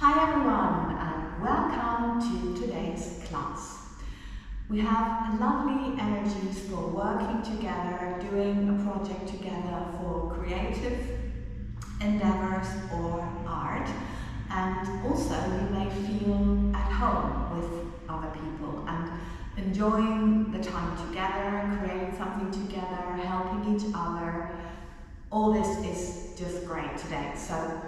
Hi everyone and welcome to today's class. We have lovely energies for working together, doing a project together for creative endeavors or art, and also you may feel at home with other people and enjoying the time together, creating something together, helping each other. All this is just great today. So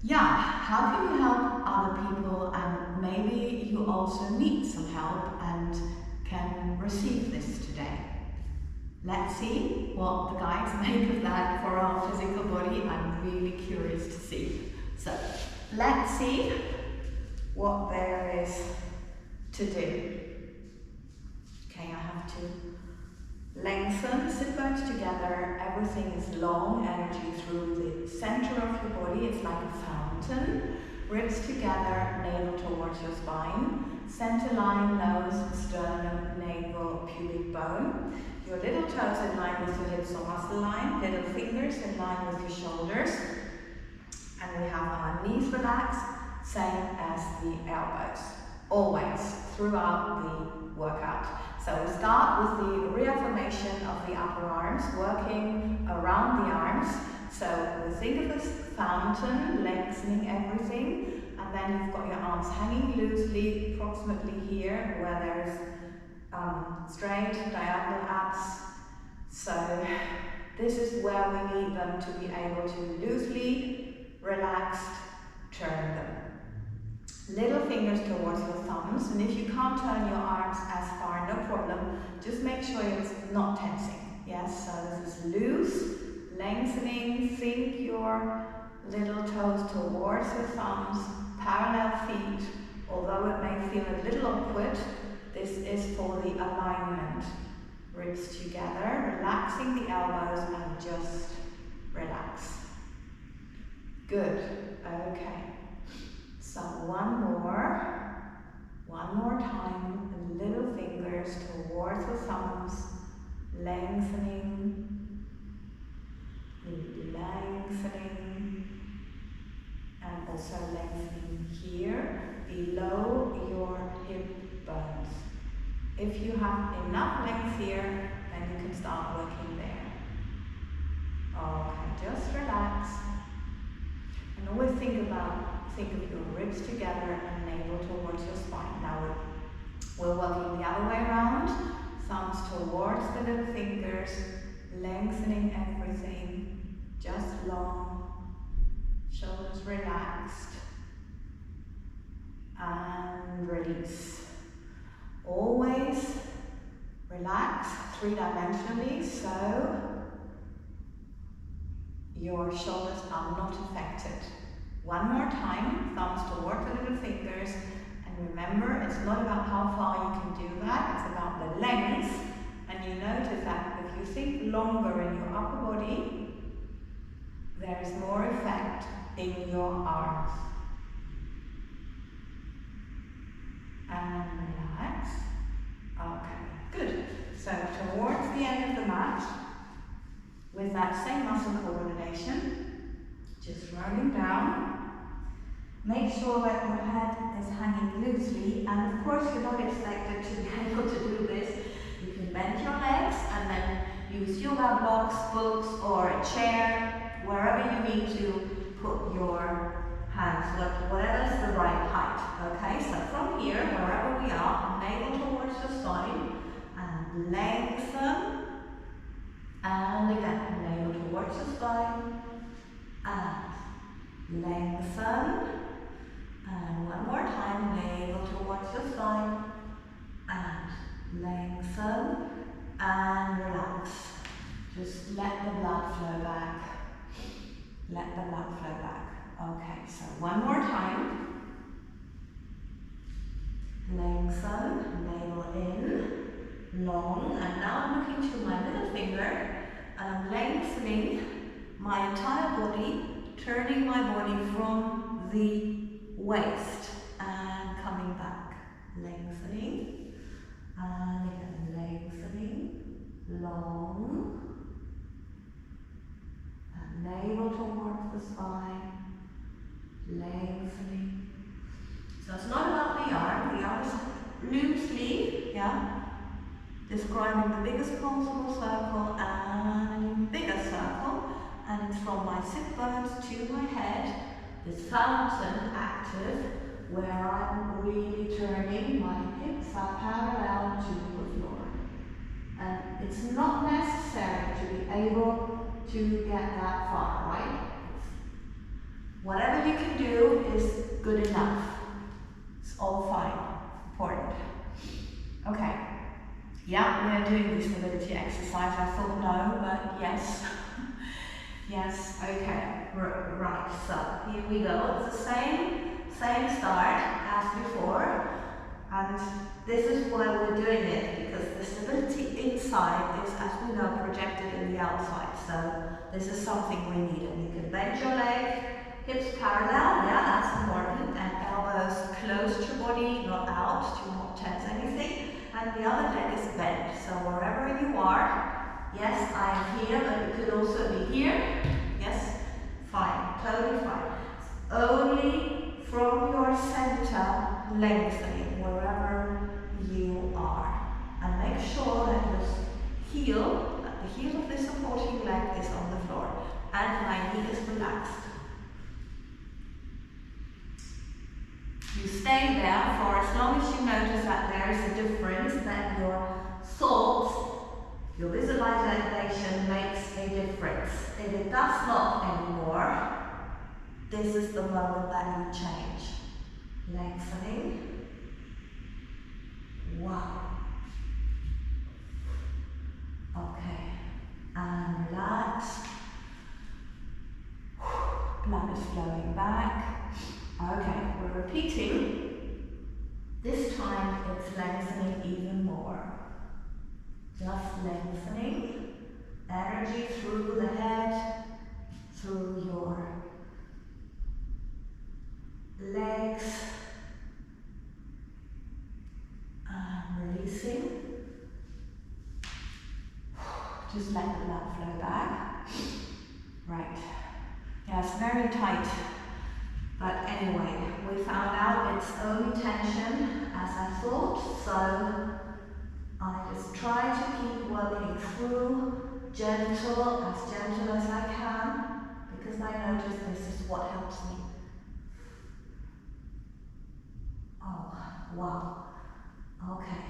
yeah, how can you help other people, and maybe you also need some help and can receive this today. Let's see what the guides make of that for our physical body. I'm really curious to see. So let's see what there is to do. Okay, I have to lengthen, sit bones together, everything is long, energy through the center of your body, it's like a fountain. Ribs together, navel towards your spine, center line, nose, sternum, navel, pubic bone. Your little toes in line with your hips or muscle line, little fingers in line with your shoulders. And we have our knees relaxed, same as the elbows, always, throughout the workout. So we start with the reaffirmation of the upper arms, working around the arms. So we think of this fountain, lengthening everything, and then you've got your arms hanging loosely, approximately here, where there's straight, diagonal abs. So this is where we need them to be able to loosely, relaxed, turn them. Little fingers towards your thumbs, and if you can't turn your arms as far, no problem, just make sure it's not tensing. Yes, so this is loose, lengthening, sink your little toes towards your thumbs, parallel feet, although it may feel a little awkward, this is for the alignment. Ribs together, relaxing the elbows and just relax. Good, okay. So one more time, little fingers towards the thumbs, lengthening, and also lengthening here, below your hip bones. If you have enough length here, then you can start working there. Okay, just relax. And always think of your ribs together and navel towards your spine. Now we're working the other way around. Thumbs towards the little fingers, lengthening everything, just long, shoulders relaxed, and release. Always relax three-dimensionally, so your shoulders are not affected. One more time, thumbs toward the little fingers, and remember, it's not about how far you can do that, it's about the length, and you notice that if you think longer in your upper body, there is more effect in your arms. And relax. Okay, good. So towards the end of the mat, with that same muscle coordination, just rolling down. Make sure that your head is hanging loosely, and of course you're not expected to be able to do this. You can bend your legs and then use yoga blocks, books, or a chair, wherever you need to put your hands, whatever is the right height. Okay, so from here, wherever we are, navel towards the spine, and lengthen, and again, navel towards the spine, and lengthen, and one more time, navel towards the spine, and lengthen, and relax. Just let the blood flow back. Let the blood flow back. Okay, so one more time. Lengthen, navel in, long, and now I'm looking to my little finger, and I'm lengthening my entire body, turning my body from the waist and coming back. Lengthening, and again lengthening, long, and navel towards the spine, lengthening, So it's not about the arm is loosely, yeah, describing the biggest possible circle and an even bigger circle, and it's from my sit bones to my head, this fountain active, where I'm really turning, my hips are parallel to the floor. And it's not necessary to be able to get that far, right? Whatever you can do is good enough. It's all fine, important. Okay. Yeah, we're doing this mobility exercise. I thought no, but yes. Yes, okay. Right, so here we go. It's the same start as before. And this is why we're doing it, because the stability inside is, as we know, projected in the outside. So this is something we need. And you can bend your leg, hips parallel, yeah, that's important, and elbows close to your body, not out, to not tense anything. And the other leg is bent. So wherever you are, yes, I am here, but you could also be here. Yes, fine, totally fine. It's only from your center lengthening wherever you are. And make sure that the heel of the supporting leg is on the floor and my knee is relaxed. You stay there for as long as you notice that there is a difference, that your thoughts, your visualization makes a difference. If it does not anymore, this is the moment that you change. Lengthening. Wow. Okay. And relax. Blood is flowing back. Okay, we're repeating. This time it's lengthening even more. Just lengthening. Energy through the head, through your legs, and releasing. Just let the blood flow back. Right. Yeah, it's very tight. But anyway, we found out it's only tension, as I thought, so I just try to keep working through, gentle as I can, because I notice this is what helps me. Oh, wow. Okay.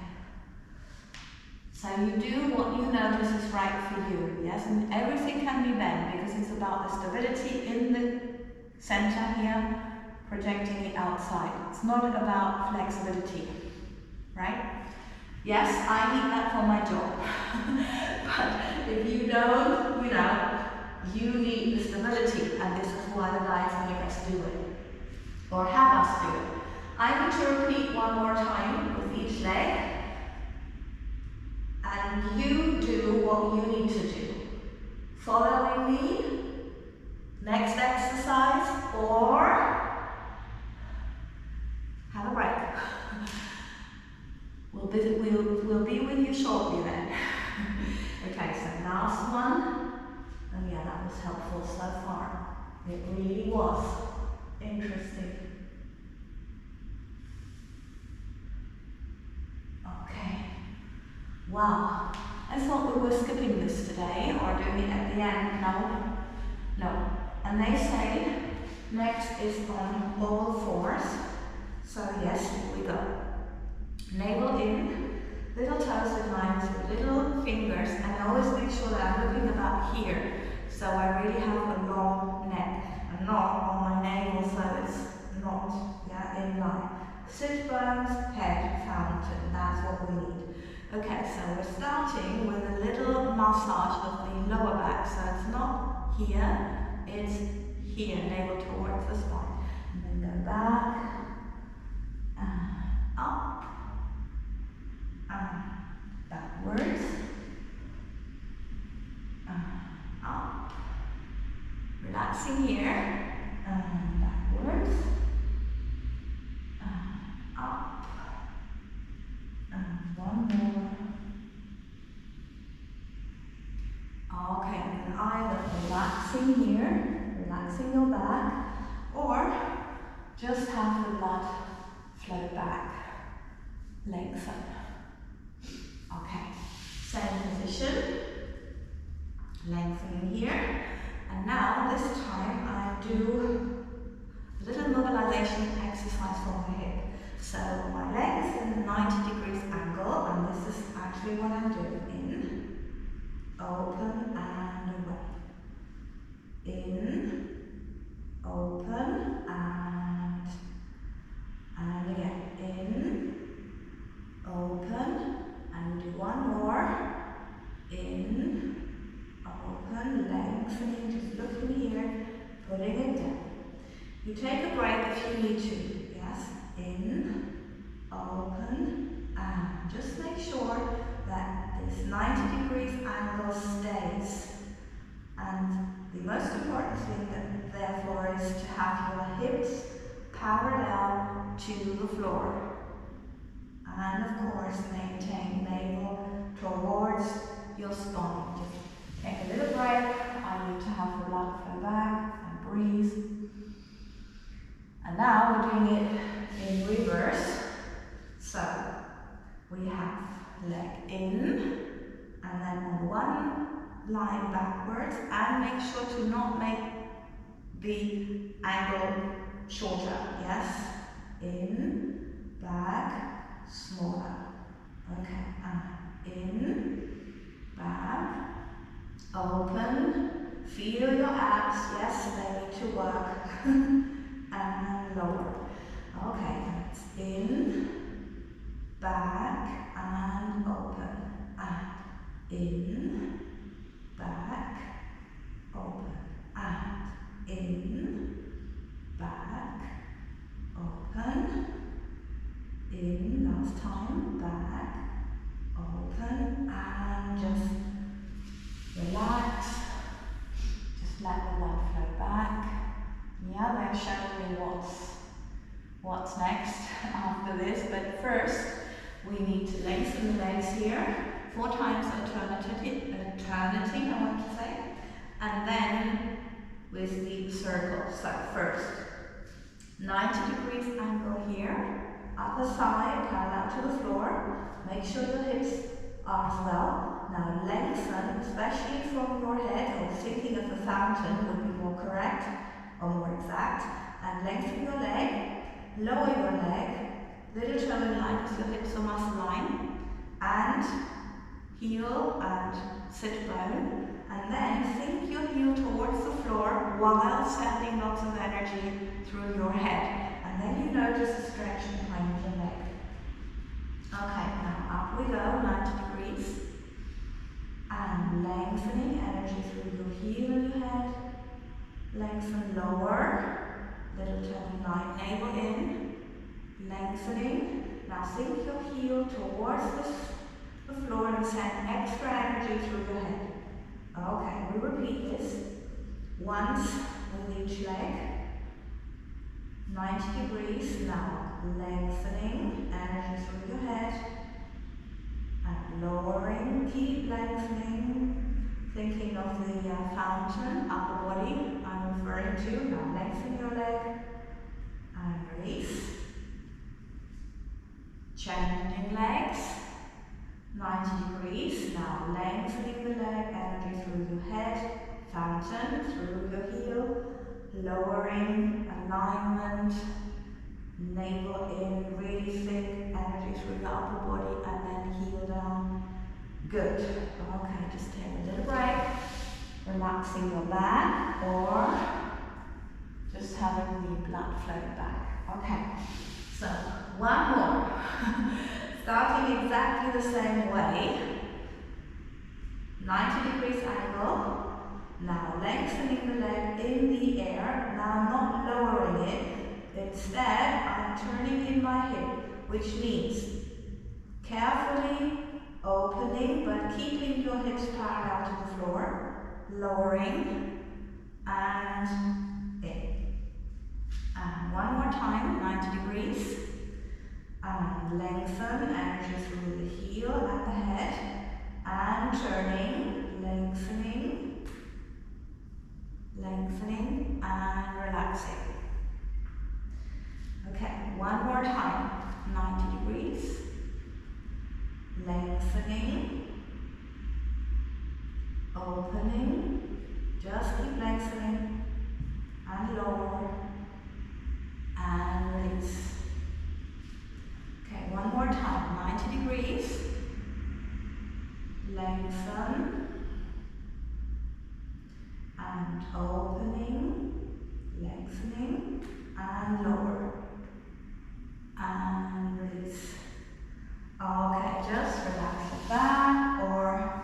So you do what you notice is right for you, yes? And everything can be bent, because it's about the stability in the center here, projecting it outside. It's not about flexibility, right? Yes, I need that for my job. But if you don't, you need the stability, and this is why the guides make us do it, or have us do it. I need to repeat one more time with each leg, and you do what you need to do. Following me, next exercise, or have a break. We'll be with you shortly then. Okay, so last one. And yeah, that was helpful so far. It really was interesting. Okay. Wow. I thought we were skipping this today or doing it at the end. No. And they say next is on all fours. So yes, here we go. Navel in, little toes with lines with little fingers, and I always make sure that I'm looking about here. So I really have a long neck and not on my navel, so it's not in line. Sit bones, head, fountain, that's what we need. Okay, so we're starting with a little massage of the lower back, so it's not here, it's here, navel towards the spine. And then go back, up, backwards, up, relaxing here, and backwards, up, and one more. Okay, and either relaxing here, relaxing your back, or just have the blood float back, lengthen. Okay, same position, lengthening here. And now this time I do a little mobilization exercise for my hip. So my leg is in a 90 degrees angle, and this is actually what I'm doing. In, open and away. In, open and again. In, open, and we do one more. In, open, lengthening, just looking here, putting it down. You take a break if you need to, yes? In, open, and just make sure that this 90 degrees angle stays. And the most important thing that therefore is to have your hips power down to the floor. And of course maintain navel towards your spine. Just take a little break. I need to have the blood flow back and breathe. And now we're doing it in reverse. So we have leg in, and then on one line backwards, and make sure to not make the angle shorter, yes? In, back, smaller. Okay, and in, back, open, feel your abs, yes, they need to work, and lower. Okay, that's in, back, and open, and in, back, open, and in, back, open, in, last time, back, open, and just relax, just let the blood flow back. Yeah, they're showing me what's next after this, but first we need to lengthen the legs here, 4 times eternity, I want to say, and then with the circle. So first, 90 degrees angle here, other side, parallel to the floor, make sure your hips are as well. Now lengthen, especially from your head, or thinking of the fountain would be more correct, or more exact, and lengthen your leg, lower your leg, little toe in line with your hips or muscle line, and heel and sit bone, and then sink your heel towards the floor while sending lots of energy through your head, and then you notice the stretch behind your leg. Okay, now up we go, 90 degrees, and lengthening energy through your heel and your head, lengthen lower, little toe in line, navel in, lengthening. Now sink your heel towards the floor and send extra energy through your head. Okay, we repeat this once with each leg. 90 degrees, now lengthening energy through your head and lowering, keep lengthening, thinking of the fountain, upper body I'm referring to. Now lengthen your leg and release. Changing legs, 90 degrees, now lengthening the leg, energy through your head, fountain, through your heel, lowering, alignment, navel in, really thick, energy through the upper body, and then heel down. Good. Okay, just take a little break, relaxing your back, or just having the blood flow back. Okay, so one more. Starting exactly the same way. 90 degrees angle. Now lengthening the leg in the air. Now not lowering it. Instead, I'm turning in my hip, which means carefully opening but keeping your hips parallel to the floor. Lowering and in. And one more time, 90 degrees. And lengthen, energy through the heel and the head. And turning, lengthening, lengthening, and relaxing. Okay, one more time. lengthening, opening, just keep lengthening, and lower, and release. Okay, one more time, 90 degrees, lengthen, and opening, lengthening, and lower, and release. Okay, just relax the back or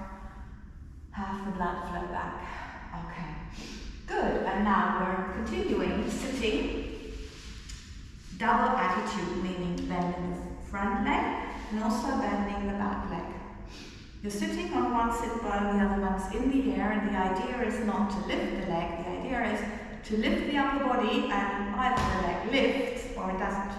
have the blood flow back. Okay, good. And now we're continuing sitting. Double attitude, meaning bending the front leg and also bending the back leg. You're sitting on one sit bone, the other one's in the air, and the idea is not to lift the leg, the idea is to lift the upper body and either the leg lifts or it doesn't.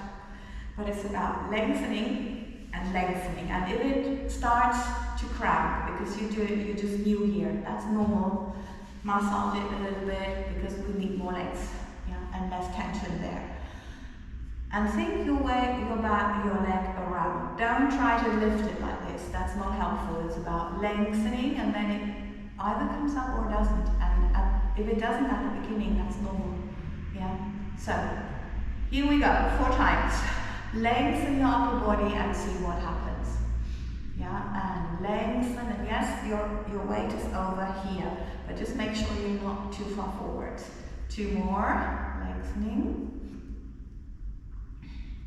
But it's about lengthening and lengthening. And if it starts to cramp because you're just new here, that's normal. Massage it a little bit because we need more legs, yeah, and less tension there. And think your leg around. Don't try to lift it like this. That's not helpful. It's about lengthening, and then it either comes up or doesn't. And if it doesn't at the beginning, that's normal. Yeah. So here we go. 4 times. Lengthen your upper body and see what happens. Yeah. And lengthen. And yes, your weight is over here, but just make sure you're not too far forward. 2 more. Lengthening.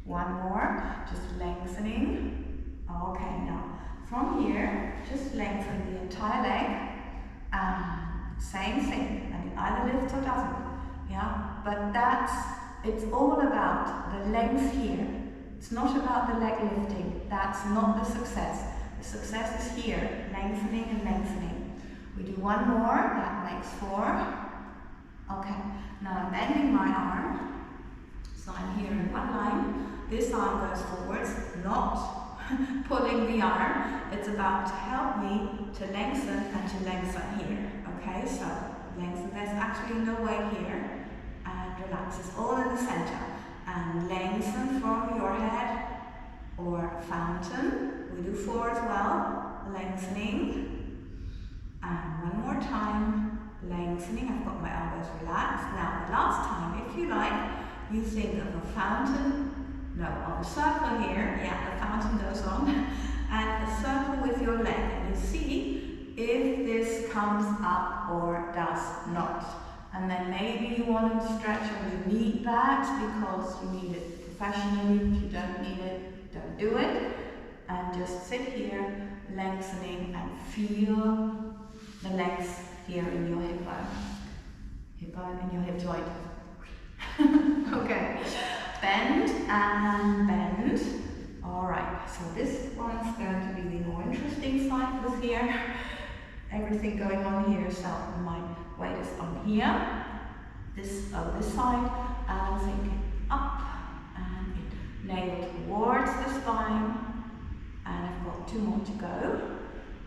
1 more, just lengthening. Okay, now from here, just lengthen the entire leg, and same thing, and it either lifts or doesn't. Yeah, but it's all about the length here. It's not about the leg lifting. That's not the success. The success is here, lengthening and lengthening. We do 1 more, that makes 4. Okay, now I'm bending my arm, so I'm here in one line. This arm goes forwards, not pulling the arm. It's about to help me to lengthen and to lengthen here. Okay, so lengthen, there's actually no weight here. And relax, it's all in the center. And lengthen from your head or fountain. We do 4 as well. Lengthening. And 1 more time. Lengthening, I've got my elbows relaxed. Now the last time, if you like, you think of a fountain. No, of a circle here, yeah, the fountain goes on, and a circle with your leg, and you see if this comes up or does not. And then maybe you want to stretch and you need that because you need it professionally. If you don't need it, don't do it. And just sit here, lengthening, and feel the legs here in your hip bone in your hip joint. Okay. Bend and bend. Alright, so this one's going to be the more interesting side with here. Everything going on here, so my weight is on here. This side, and I'm thinking up and in. Navel towards the spine. And I've got 2 more to go.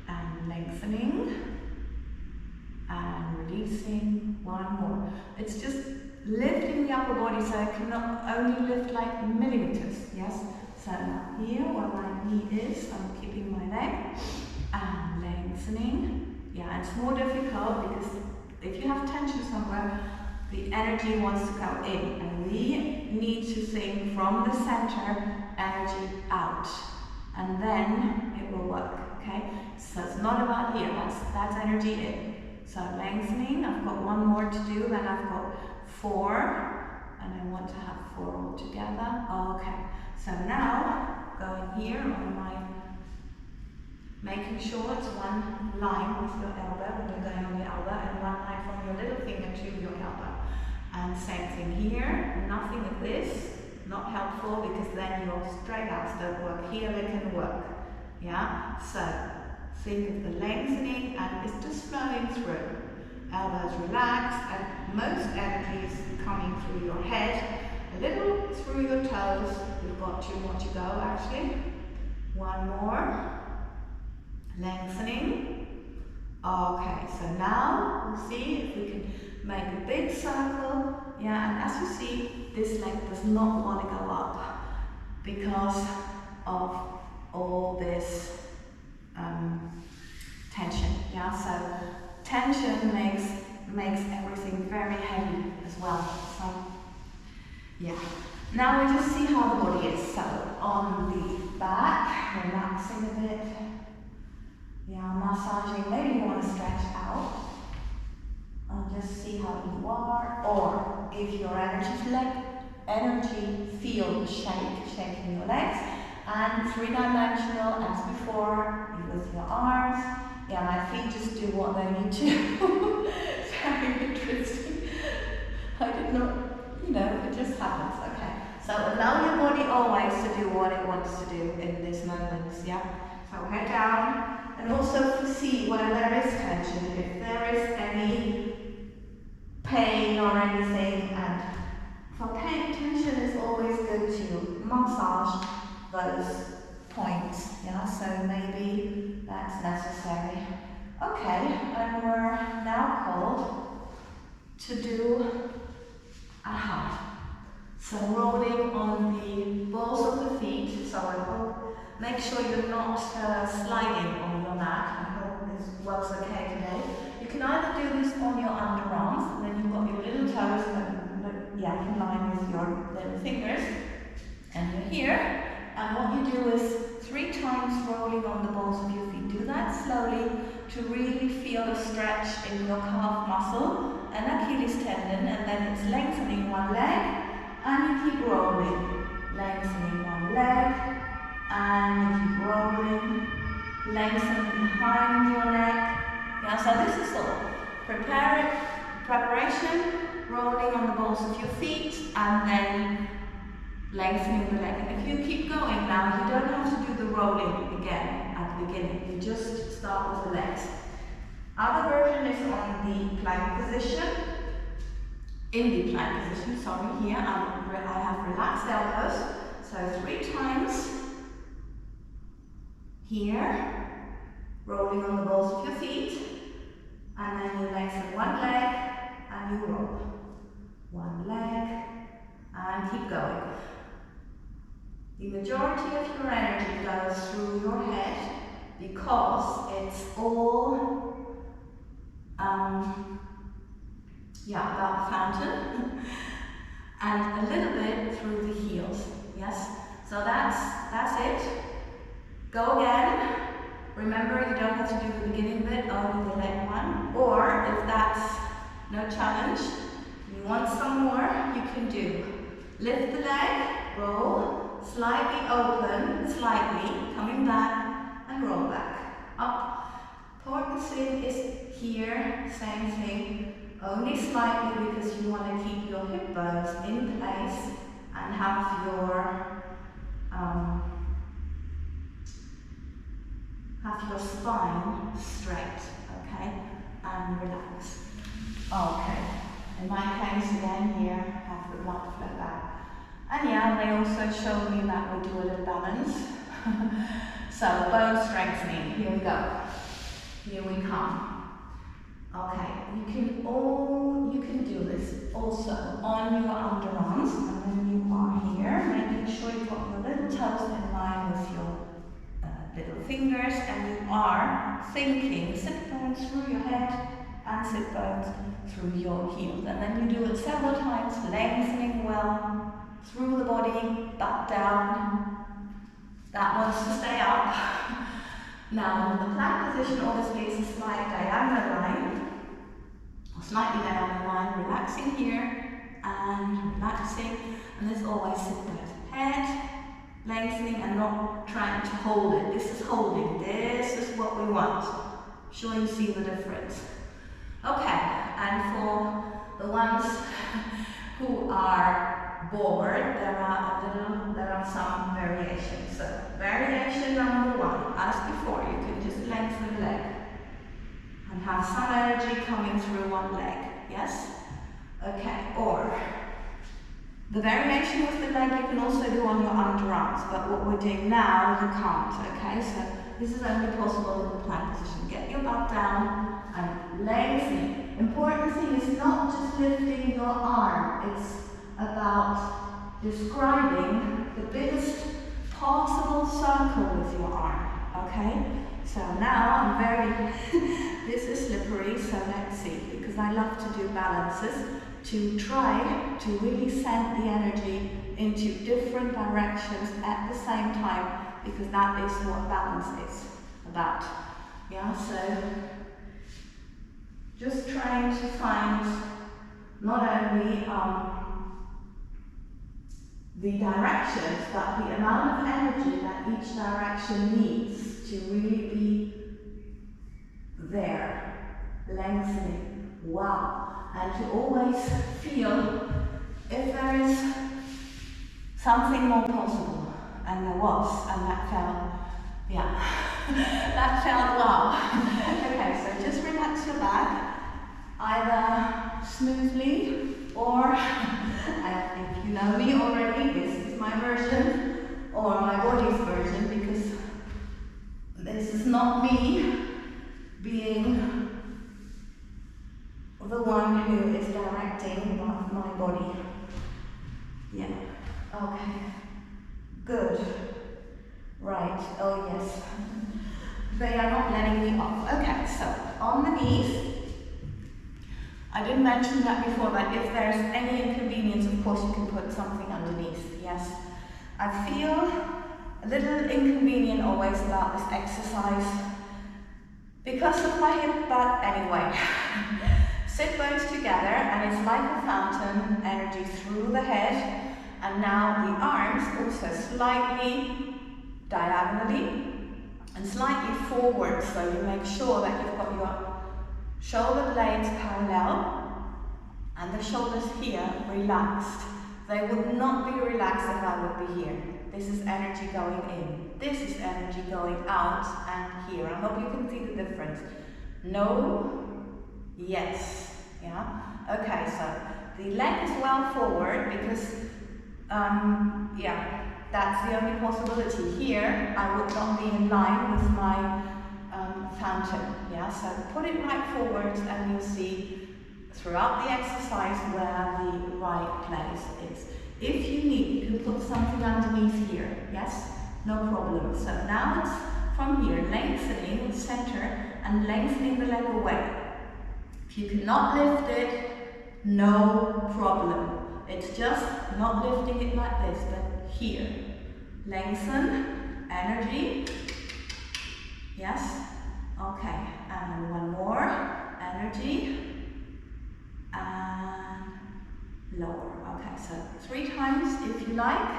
And lengthening. And releasing. 1 more. It's just lifting the upper body so I cannot only lift like millimeters, yes? So now here where my knee is, I'm keeping my leg and lengthening. Yeah, it's more difficult because if you have tension somewhere, the energy wants to go in, and we need to think from the center, energy out, and then it will work, okay? So it's not about here, that's energy in. So lengthening, I've got 1 more to do, and I've got 4, and I want to have 4 all together. Okay, so now going here on my, making sure it's 1 line with your elbow when you're going on your elbow, and 1 line from your little finger to your elbow. And same thing here, nothing of this, not helpful because then your straight outs don't work. Here they can work. Yeah, so think of the lengthening and it's just flowing through. Elbows relaxed, and most energy is coming through your head, a little through your toes. We've got 2 more to go actually. 1 more. Lengthening. Okay, so now we'll see if we can make a big circle. Yeah, and as you see, this leg does not want to go up because of all this tension makes everything very heavy as well. So, yeah. Now we just see how the body is. So, on the back, relaxing a bit. Yeah, massaging. Maybe you want to stretch out. And just see how you are. Or if your energy feel the shaking your legs. And three-dimensional as before, with your arms. Yeah, my feet just do what they need to. Very interesting. I did not, it just happens, okay. So allow your body always to do what it wants to do in these moments, yeah? So head down, and also see where there is tension, if there is any pain or anything, and for tension is always good to massage those points, yeah? So maybe that's necessary. Okay, and we're now called to do a hug. So rolling on the balls of the feet, so I hope, make sure you're not sliding on your mat. I hope this works okay today. You can either do this on your underarms, and then you've got your little toes that in line with your little fingers, and you're here. And what you do is 3 times rolling on the balls of your feet. Do that slowly to really feel a stretch in your calf muscle and Achilles tendon, and then it's lengthening one leg, and you keep rolling. Lengthening one leg, and you keep rolling. Lengthening behind your neck. Yeah, so this is all. Preparation, rolling on the balls of your feet, and then lengthening the leg. And if you keep going now, you don't have to do the rolling again at the beginning. You just start with the legs. Other version is on the plank position. In the plank position, here, I have relaxed elbows. So 3 times. Here, rolling on the balls of your feet. And then you lengthen one leg, and you roll. One leg, and keep going. The majority of your energy goes through your head because it's all about the fountain and a little bit through the heels. Yes? So that's it. Go again. Remember, you don't have to do the beginning bit, only the leg one. Or if that's no challenge, you want some more, you can do lift the leg, roll, slightly open, slightly, coming back, and roll back. Up. Important thing is here, same thing, only slightly because you want to keep your hip bones in place and have your spine straight, okay, and relax. Okay, in my case again here, have the blood flow back. And yeah, they also showed me that we do a little balance. So bone strengthening, here we go. Here we come. Okay, you can do this also on your underarms, and then you are here, making sure you've got your little toes in line with your little fingers, and you are thinking sit bones through your head and sit bones through your heels. And then you do it several times, lengthening well through the body, back down. That wants to stay up. Now, the plank position obviously is a slight diagonal line, or slightly diagonal line, relaxing here and relaxing, and this always sit bones. Head, lengthening and not trying to hold it. This is holding. This is what we want. I'm sure you see the difference. Okay, and for the ones who are bored, there are some variations. So variation number 1, as before, you can just lengthen the leg and have some energy coming through one leg. Yes? Okay, or the variation with the leg you can also do on your underarms, but what we're doing now, you can't, okay? So this is only possible in the plank position. Get your butt down and lengthening. Important thing is not just lifting your arm, it's about describing the biggest possible circle with your arm, okay? So now I'm very, this is slippery, so let's see, because I love to do balances, to try to really send the energy into different directions at the same time, because that is what balance is about. Yeah, so just trying to find not only the directions, but the amount of energy that each direction needs to really be there, lengthening. Wow. And to always feel if there is something more possible. And there was, and that felt, yeah, that felt wow. Okay, so just relax your back, either smoothly or, if you know me already, this is my version, or my body's version, because this is not me being the one who is directing my body. Yeah, okay, good, right, oh yes, they are not letting me off. Okay, so on the knees, I didn't mention that before, but if there's any inconvenience, of course you can put something underneath, yes. I feel a little inconvenient always about this exercise because of my hip, but anyway. Sit bones together and it's like a fountain, energy through the head, and now the arms also slightly diagonally and slightly forward, so you make sure that you've got your shoulder blades parallel and the shoulders here relaxed. They would not be relaxed if I would be here. This is energy going in. This is energy going out and here. I hope you can see the difference. No, yes, yeah. Okay, so the leg is well forward because, yeah, that's the only possibility. Here, I would not be in line with my fountain, yeah, so put it right forward and you'll see throughout the exercise where the right place is. If you need, you can put something underneath here, yes, no problem. So now it's from here, lengthening the center and lengthening the leg away. If you cannot lift it, no problem. It's just not lifting it like this, but here. Lengthen, energy, yes. Okay, and one more, energy, and lower. Okay, so 3 times if you like,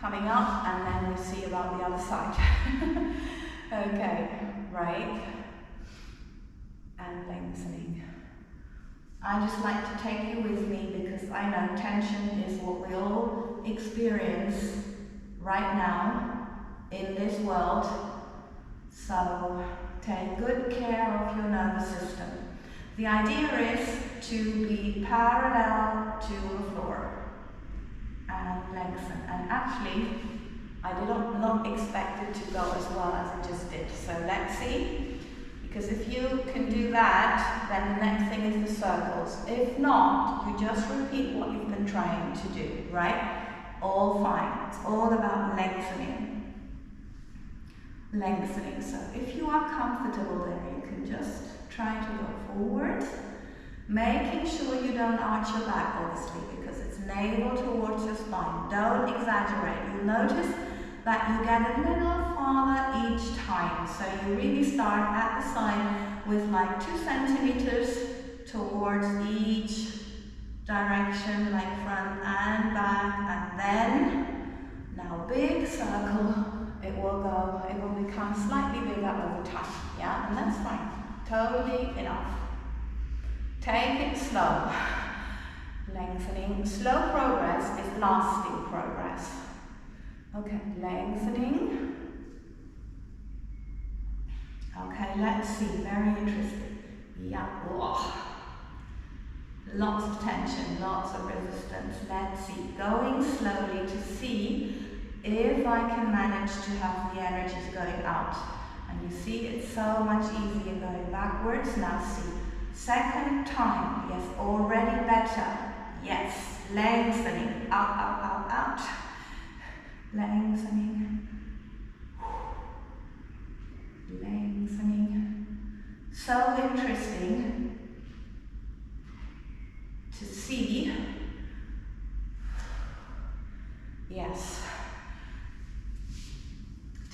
coming up, and then we'll see about the other side. Okay, right, and lengthening. I just like to take you with me because I know tension is what we all experience right now in this world. So take good care of your nervous system. The idea is to be parallel to the floor and lengthen. And actually, I did not expect it to go as well as it just did. So let's see. Because if you can do that, then the next thing is the circles. If not, you just repeat what you've been trying to do, right? All fine. It's all about lengthening. Lengthening. So if you are comfortable there, you can just try to go forward, making sure you don't arch your back, obviously, because it's navel towards your spine. Don't exaggerate. You'll notice that you get a little farther each time. So you really start at the side with like 2 centimeters towards each direction, like front and back, and then now big circle. It will become slightly bigger over time, yeah, and that's fine, totally enough. Take it slow. Lengthening, slow progress is lasting progress. Okay, lengthening. Okay, let's see, very interesting. Yeah, whoa. Lots of tension, lots of resistance. Let's see, going slowly to see if I can manage to have the energies going out. And you see it's so much easier going backwards. Now see, second time, yes, already better. Yes, lengthening, out, out, out, out. Lengthening. lengthening. So interesting to see, yes,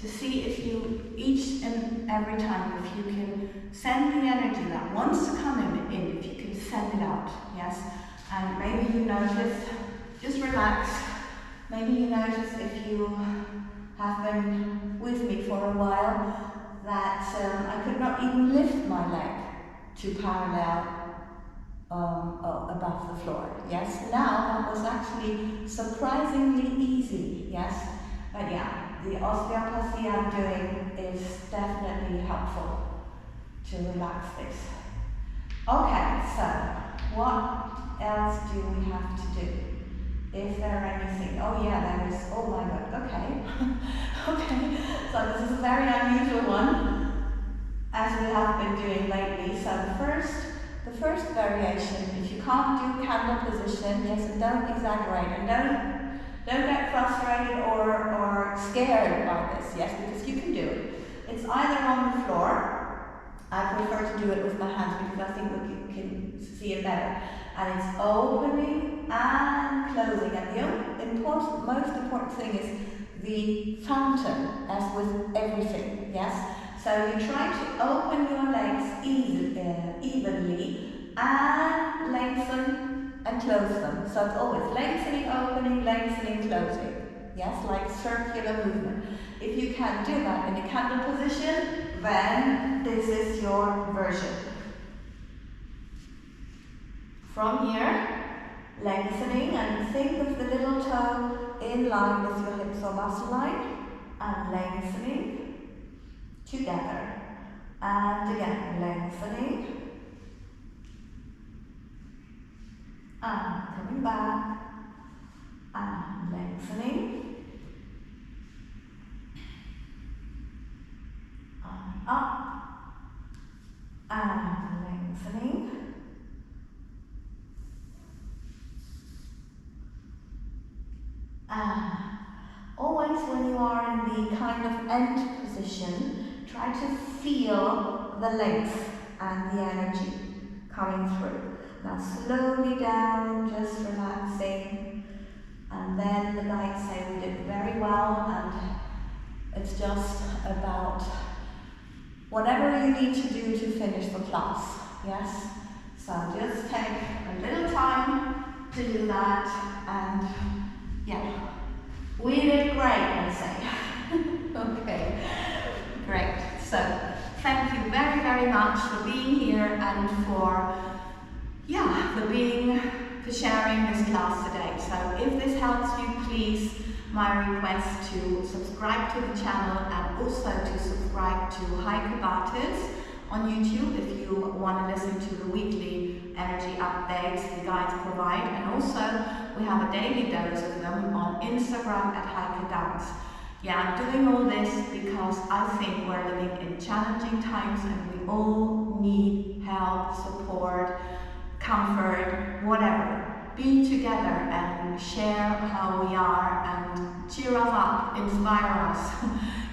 to see if you, each and every time, if you can send the energy that wants to come in, if you can send it out, yes? And maybe you notice, just relax, maybe you notice if you have been with me for a while, that I could not even lift my leg to parallel above the floor, yes? Now that was actually surprisingly easy, yes? But yeah, the osteopathy I'm doing is definitely helpful to relax this. Okay, so what else do we have to do? Is there anything? Oh yeah, there is. Oh my god, okay. Okay, so this is a very unusual one, as we have been doing lately. So the first variation, if you can't do candle position, yes, and don't exaggerate, and don't get frustrated or scared by this, yes, because you can do it. It's either on the floor. I prefer to do it with my hands because I think we can see it better. And it's opening and closing. And the most important thing is the fountain, as with everything, yes? So you try to open your legs evenly and lengthen and close them. So it's always lengthening, opening, lengthening, closing. Yes, like circular movement. If you can do that in a candle position, then this is your version. From here, lengthening, and think of the little toe in line with your hips or muscle line, and lengthening together. And again, lengthening, and coming back, and lengthening, and up, and lengthening, and always when you are in the kind of end position, try to feel the length and the energy coming through. Now slowly down, just relaxing. And then the guides say we did very well, and it's just about whatever you need to do to finish the class, yes? So just take a little time to do that, and yeah, we did great, I say. Okay, great. So thank you very, very much for being here and for sharing this class today. So if this helps you, please, my request to subscribe to the channel and also to subscribe to Heike on YouTube if you want to listen to the weekly energy updates the guides provide. And also we have a daily dose of them on Instagram at Heike. Yeah, I'm doing all this because I think we're living in challenging times and we all need help, support, comfort, whatever. Be together and share how we are and cheer us up, inspire us.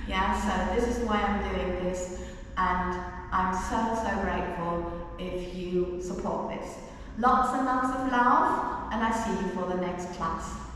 Yeah, so this is why I'm doing this, and I'm so grateful if you support this. Lots and lots of love, and I see you for the next class.